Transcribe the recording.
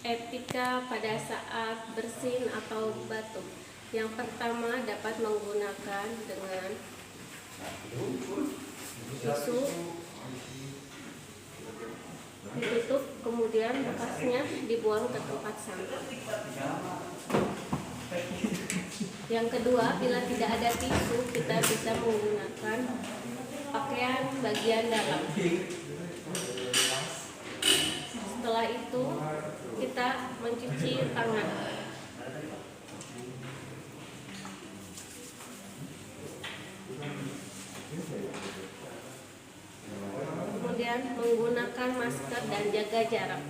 etika pada saat bersin atau batuk. Yang pertama dapat menggunakan dengan tisu ditutup, kemudian bekasnya dibuang ke tempat sampah. Yang kedua, bila tidak ada tisu, kita bisa menggunakan pakaian bagian dalam. Setelah itu, kita mencuci tangan. Kemudian menggunakan masker dan jaga jarak.